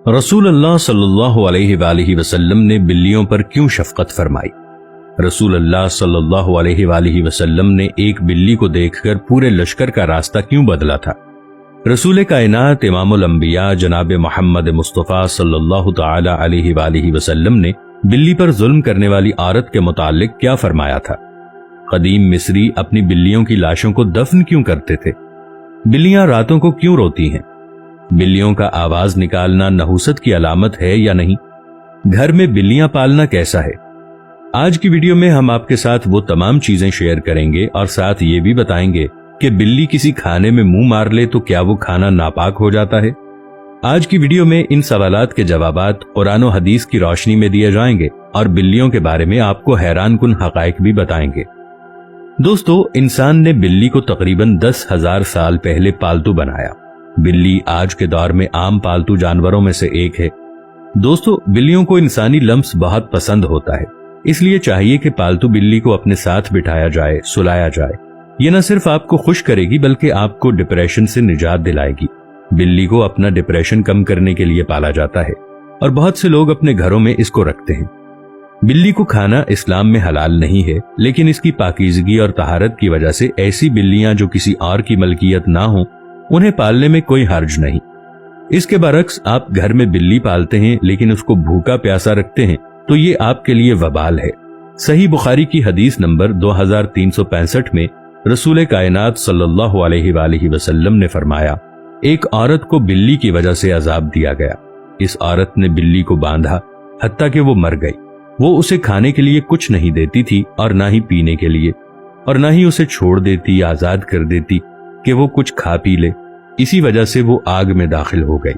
रसूल अल्लाह सल्लल्लाहु अलैहि वालिहि वसल्लम ने बिल्लियों पर क्यों शफकत फरमाई? रसूल अल्लाह सल्लल्लाहु अलैहि वालिहि वसल्लम ने एक बिल्ली को देखकर पूरे लश्कर का रास्ता क्यों बदला था? रसूल कायनात इमामुल अंबिया जनाब मोहम्मद मुस्तफ़ा सल्लल्लाहु ताला अलैहि वालिहि वसल्लम ने बिल्ली पर जुल्म करने वाली औरत के मुतालिक क्या फरमाया था? कदीम मिस्री अपनी बिल्लियों की लाशों को दफन क्यों करते थे? बिल्लियां रातों को क्यों रोती हैं? बिल्लियों का आवाज निकालना नहुसत की अलामत है या नहीं? घर में बिल्लियां पालना कैसा है? आज की वीडियो में हम आपके साथ वो तमाम चीजें शेयर करेंगे और साथ ये भी बताएंगे कि बिल्ली किसी खाने में मुंह मार ले तो क्या वो खाना नापाक हो जाता है? आज की वीडियो में इन सवालात के जवाबात कुरान और हदीस की रोशनी में दिए जाएंगे और बिल्लियों के बारे में आपको हैरान कुन हकाइक भी बताएंगे। दोस्तों, इंसान ने बिल्ली को तकरीबन 10,000 साल पहले पालतू बनाया। बिल्ली आज के दौर में आम पालतू जानवरों में से एक है। दोस्तों, बिल्लियों को इंसानी लम्स बहुत पसंद होता है, इसलिए चाहिए कि पालतू बिल्ली को अपने साथ बिठाया जाए, सुलाया जाए। ये न सिर्फ आपको खुश करेगी बल्कि आपको डिप्रेशन से निजात दिलाएगी। बिल्ली को अपना डिप्रेशन कम करने के लिए पाला जाता है और बहुत से लोग अपने घरों में इसको रखते हैं। बिल्ली को खाना इस्लाम में हलाल नहीं है, लेकिन इसकी पाकीज़गी और तहारत की वजह से ऐसी बिल्लियां जो किसी और की मलकियत ना हो, उन्हें पालने में कोई हर्ज नहीं। इसके बरक्स आप घर में बिल्ली पालते हैं लेकिन उसको भूखा प्यासा रखते हैं तो ये आपके लिए वबाल है। सही बुखारी की हदीस नंबर 2365 में रसूल कायनात सल्लल्लाहु अलैहि वालिहि वसल्लम ने फरमाया, एक औरत को बिल्ली की वजह से अजाब दिया गया। इस औरत ने बिल्ली को बांधा हत्ता कि वो मर गई। वो उसे खाने के लिए कुछ नहीं देती थी और ना ही पीने के लिए, और ना ही उसे छोड़ देती, आजाद कर देती कि वो कुछ खा पी ले। इसी वजह से वो आग में दाखिल हो गई।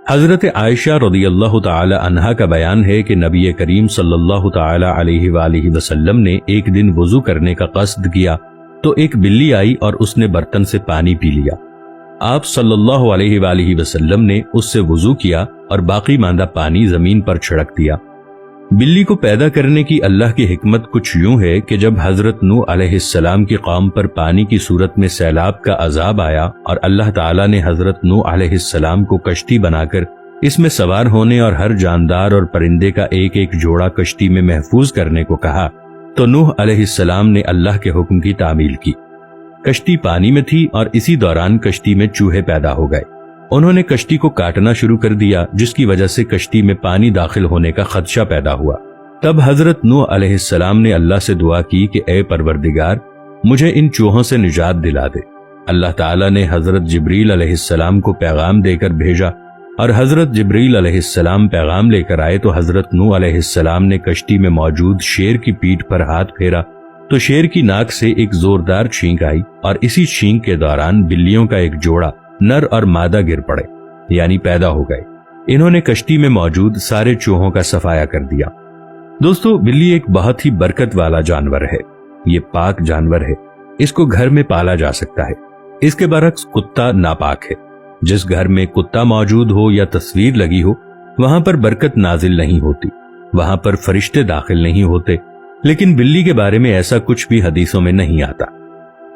हजरत आयशा रदियल्लाहु ताला अन्हा का बयान है कि नबी करीम सल्लल्लाहु ताला अलैहि वालिहि वसल्लम ने एक दिन वुजू करने का कस्द किया तो एक बिल्ली आई और उसने बर्तन से पानी पी लिया। आप सल्लल्लाहु अलैहि वालिहि वसल्लम ने उससे वुजू किया और बाकी मांदा पानी जमीन पर छिड़क दिया। बिल्ली को पैदा करने की अल्लाह की हिकमत कुछ यूं है कि जब हजरत नूह अलैहिस्सलाम की कौम पर पानी की सूरत में सैलाब का अजाब आया और अल्लाह ताला ने हजरत नूह अलैहिस्सलाम को कश्ती बनाकर इसमें सवार होने और हर जानदार और परिंदे का एक एक जोड़ा कश्ती में महफूज करने को कहा, तो नूह अलैहिस्सलाम ने अल्लाह के हुक्म की तामील की। कश्ती पानी में थी और इसी दौरान कश्ती में चूहे पैदा हो गए। उन्होंने कश्ती को काटना शुरू कर दिया, जिसकी वजह से कश्ती में पानी दाखिल होने का खदशा पैदा हुआ। तब हजरत नूह अलैहिस्सलाम ने अल्लाह से दुआ की कि ए परवरदिगार, मुझे इन चूहों से निजात दिला दे। अल्लाह ताला ने हजरत जिब्रील अलैहिस्सलाम को पैगाम देकर भेजा और हजरत जिब्रील अलैहिस्सलाम पैगाम लेकर आए तो हजरत नूह अलैहिस्सलाम ने कश्ती में मौजूद शेर की पीठ पर हाथ फेरा तो शेर की नाक से एक जोरदार छींक आई और इसी छींक के दौरान बिल्लियों का एक जोड़ा नर और मादा गिर पड़े, यानी पैदा हो गए। इन्होंने कश्ती में मौजूद सारे चूहों का सफाया कर दिया। दोस्तों, बिल्ली एक बहुत ही बरकत वाला जानवर है। ये पाक जानवर है, इसको घर में पाला जा सकता है। इसके बरक्स कुत्ता नापाक है। जिस घर में कुत्ता मौजूद हो या तस्वीर लगी हो, वहां पर बरकत नाजिल नहीं होती, वहां पर फरिश्ते दाखिल नहीं होते। लेकिन बिल्ली के बारे में ऐसा कुछ भी हदीसों में नहीं आता।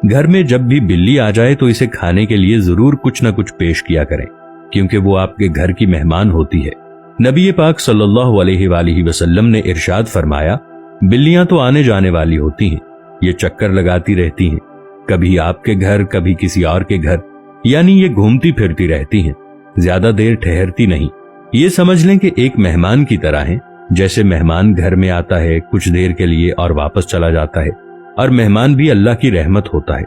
घर में जब भी बिल्ली आ जाए तो इसे खाने के लिए जरूर कुछ न कुछ पेश किया करें, क्योंकि वो आपके घर की मेहमान होती है। नबी पाक सल्लल्लाहु अलैहि वालिहि वसल्लम ने इरशाद फरमाया, बिल्लियां तो आने जाने वाली होती हैं, ये चक्कर लगाती रहती हैं, कभी आपके घर कभी किसी और के घर, यानी ये घूमती फिरती रहती हैं, ज्यादा देर ठहरती नहीं। ये समझ लें कि एक मेहमान की तरह है। जैसे मेहमान घर में आता है कुछ देर के लिए और वापस चला जाता है, और मेहमान भी अल्लाह की रहमत होता है।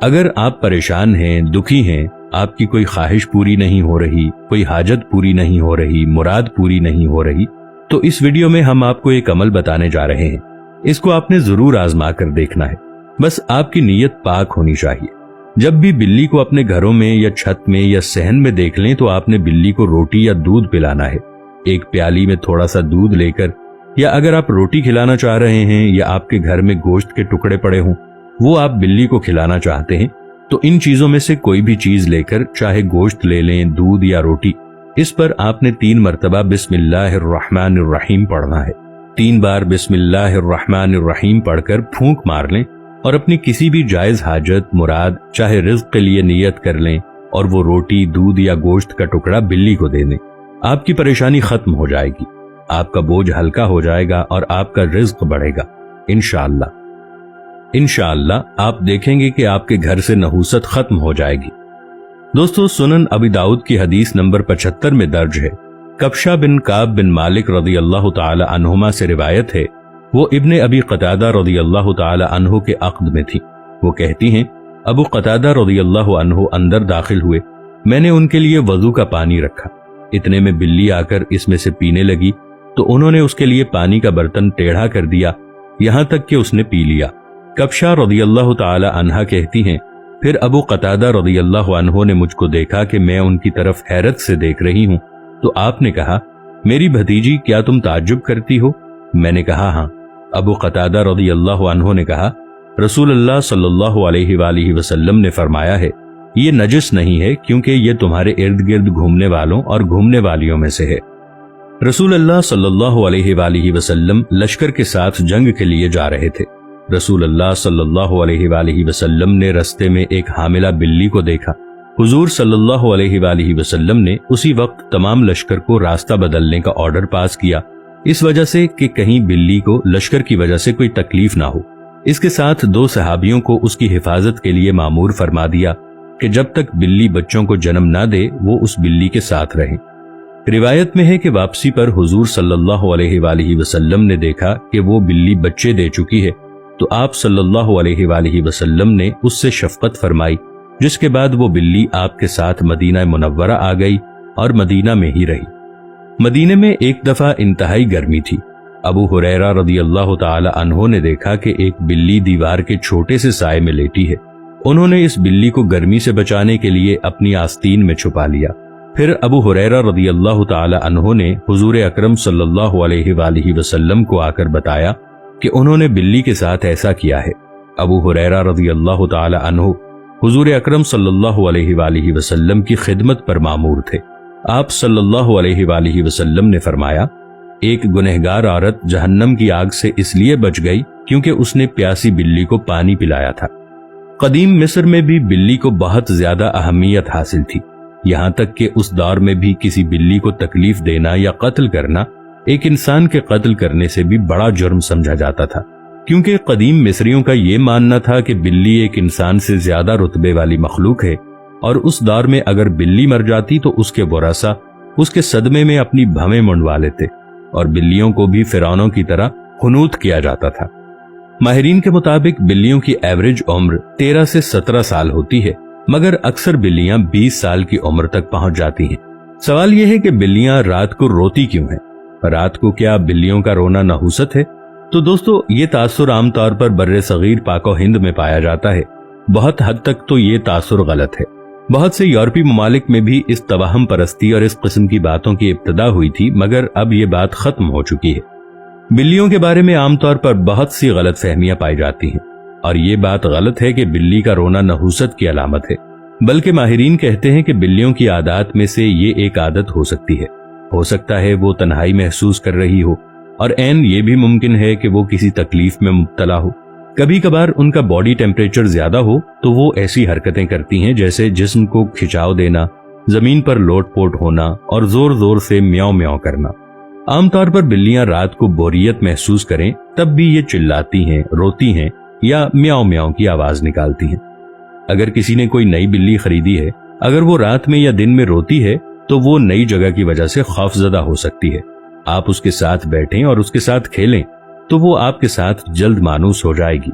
अगर आप परेशान हैं, दुखी हैं, आपकी कोई ख्वाहिश पूरी नहीं हो रही, कोई हाजत पूरी नहीं हो रही, मुराद पूरी नहीं हो रही, तो इस वीडियो में हम आपको एक अमल बताने जा रहे हैं। इसको आपने जरूर आजमा कर देखना है। बस आपकी नीयत पाक होनी चाहिए। जब भी बिल्ली को अपने घरों में या छत में या सहन में देख लें तो आपने बिल्ली को रोटी या दूध पिलाना है। एक प्याली में थोड़ा सा दूध लेकर, या अगर आप रोटी खिलाना चाह रहे हैं या आपके घर में गोश्त के टुकड़े पड़े हों, वो आप बिल्ली को खिलाना चाहते हैं, तो इन चीजों में से कोई भी चीज लेकर, चाहे गोश्त ले लें, दूध या रोटी, इस पर आपने 3 मरतबा बिस्मिल्लाहिर्रहमानिर्रहीम पढ़ना है। 3 बार बिस्मिल्लाहिर्रहमानिर्रहीम पढ़कर फूंक मार लें और अपनी किसी भी जायज हाजत, मुराद, चाहे रिज्क के लिए नियत कर लें और वो रोटी, दूध या गोश्त का टुकड़ा बिल्ली को दे दें। آپ کی پریشانی ختم ہو جائے گی، آپ کا بوجھ ہلکا ہو جائے گا اور آپ کا رزق بڑھے گا انشاءاللہ۔ انشاءاللہ آپ دیکھیں گے کہ آپ کے گھر سے نحوست ختم ہو جائے گی۔ دوستو، سنن ابی داؤد کی حدیث نمبر 75 میں درج ہے، کبشہ بن کعب بن مالک رضی اللہ تعالی عنہما سے روایت ہے، وہ ابن ابی قتادہ رضی اللہ تعالی عنہ کے عقد میں تھی۔ وہ کہتی ہیں، ابو قتادہ رضی اللہ عنہ اندر داخل ہوئے، میں نے ان کے لیے وضو کا پانی رکھا، اتنے میں بلی آ کر اس میں سے پینے لگی تو انہوں نے اس کے لیے پانی کا برتن ٹیڑھا کر دیا یہاں تک کہ اس نے پی لیا۔ کبشہ رضی اللہ تعالی عنہ کہتی ہیں، پھر ابو قتادہ رضی اللہ عنہ نے مجھ کو دیکھا کہ میں ان کی طرف حیرت سے دیکھ رہی ہوں، تو آپ نے کہا، میری بھتیجی کیا تم تعجب کرتی ہو؟ میں نے کہا ہاں۔ ابو قتادہ رضی اللہ عنہ نے کہا، رسول اللہ صلی اللہ علیہ وآلہ وسلم نے فرمایا ہے، یہ نجس نہیں ہے کیونکہ یہ تمہارے ارد گرد گھومنے والوں اور گھومنے والیوں میں سے ہے۔ رسول اللہ صلی اللہ علیہ وآلہ وسلم لشکر کے ساتھ جنگ کے لیے جا رہے تھے۔ رسول اللہ صلی اللہ علیہ وآلہ وسلم نے رستے میں ایک حاملہ بلی کو دیکھا۔ حضور صلی اللہ علیہ وآلہ وسلم نے اسی وقت تمام لشکر کو راستہ بدلنے کا آرڈر پاس کیا، اس وجہ سے کہ کہیں بلی کو لشکر کی وجہ سے کوئی تکلیف نہ ہو۔ اس کے ساتھ 2 صحابیوں کو اس کی حفاظت کے لیے مامور فرما دیا کہ جب تک بلی بچوں کو جنم نہ دے وہ اس بلی کے ساتھ رہیں۔ روایت میں ہے کہ واپسی پر حضور صلی اللہ علیہ وآلہ وسلم نے دیکھا کہ وہ بلی بچے دے چکی ہے، تو آپ صلی اللہ علیہ وآلہ وسلم نے اس سے شفقت فرمائی، جس کے بعد وہ بلی آپ کے ساتھ مدینہ منورہ آ گئی اور مدینہ میں ہی رہی۔ مدینہ میں ایک دفعہ انتہائی گرمی تھی۔ ابو ہریرہ رضی اللہ تعالی عنہ نے دیکھا کہ ایک بلی دیوار کے چھوٹے سے سائے میں لیٹی ہے۔ انہوں نے اس بلی کو گرمی سے بچانے کے لیے اپنی آستین میں چھپا لیا۔ پھر ابو ہریرہ رضی اللہ تعالی عنہ نے حضور اکرم صلی اللہ علیہ وآلہ وسلم کو آ کر بتایا کہ انہوں نے بلی کے ساتھ ایسا کیا ہے۔ ابو ہریرہ رضی اللہ تعالی عنہ حضور اکرم صلی اللہ علیہ وآلہ وسلم کی خدمت پر مامور تھے۔ آپ صلی اللہ علیہ وآلہ وسلم نے فرمایا، ایک گنہگار عورت جہنم کی آگ سے اس لیے بچ گئی کیونکہ اس نے پیاسی بلی کو پانی پلایا تھا۔ قدیم مصر میں بھی بلی کو بہت زیادہ اہمیت حاصل تھی، یہاں تک کہ اس دور میں بھی کسی بلی کو تکلیف دینا یا قتل کرنا ایک انسان کے قتل کرنے سے بھی بڑا جرم سمجھا جاتا تھا، کیونکہ قدیم مصریوں کا یہ ماننا تھا کہ بلی ایک انسان سے زیادہ رتبے والی مخلوق ہے، اور اس دور میں اگر بلی مر جاتی تو اس کے ورثاء اس کے صدمے میں اپنی بھویں منڈوا لیتے، اور بلیوں کو بھی فرعونوں کی طرح خنوط کیا جاتا تھا۔ ماہرین کے مطابق بلیوں کی ایوریج عمر 13 سے 17 سال ہوتی ہے، مگر اکثر بلیاں 20 سال کی عمر تک پہنچ جاتی ہیں۔ سوال یہ ہے کہ بلیاں رات کو روتی کیوں ہیں؟ رات کو کیا بلیوں کا رونا نحوست ہے؟ تو دوستو، یہ تاثر عام طور پر بر صغیر پاک و ہند میں پایا جاتا ہے۔ بہت حد تک تو یہ تاثر غلط ہے۔ بہت سے یورپی ممالک میں بھی اس توہم پرستی اور اس قسم کی باتوں کی ابتدا ہوئی تھی، مگر اب یہ بات ختم ہو چکی ہے۔ بلیوں کے بارے میں عام طور پر بہت سی غلط فہمیاں پائی جاتی ہیں، اور یہ بات غلط ہے کہ بلی کا رونا نحوست کی علامت ہے، بلکہ ماہرین کہتے ہیں کہ بلیوں کی عادات میں سے یہ ایک عادت ہو سکتی ہے۔ ہو سکتا ہے وہ تنہائی محسوس کر رہی ہو، اور عین یہ بھی ممکن ہے کہ وہ کسی تکلیف میں مبتلا ہو۔ کبھی کبھار ان کا باڈی ٹیمپریچر زیادہ ہو تو وہ ایسی حرکتیں کرتی ہیں جیسے جسم کو کھچاؤ دینا، زمین پر لوٹ پوٹ ہونا اور زور زور سے میاؤ میاؤ کرنا۔ عام طور پر بلیاں رات کو بوریت محسوس کریں تب بھی یہ چلاتی ہیں، روتی ہیں یا میاؤ میاؤ کی آواز نکالتی ہیں۔ اگر کسی نے کوئی نئی بلی خریدی ہے، اگر وہ رات میں یا دن میں روتی ہے تو وہ نئی جگہ کی وجہ سے خوفزدہ ہو سکتی ہے۔ آپ اس کے ساتھ بیٹھیں اور اس کے ساتھ کھیلیں تو وہ آپ کے ساتھ جلد مانوس ہو جائے گی۔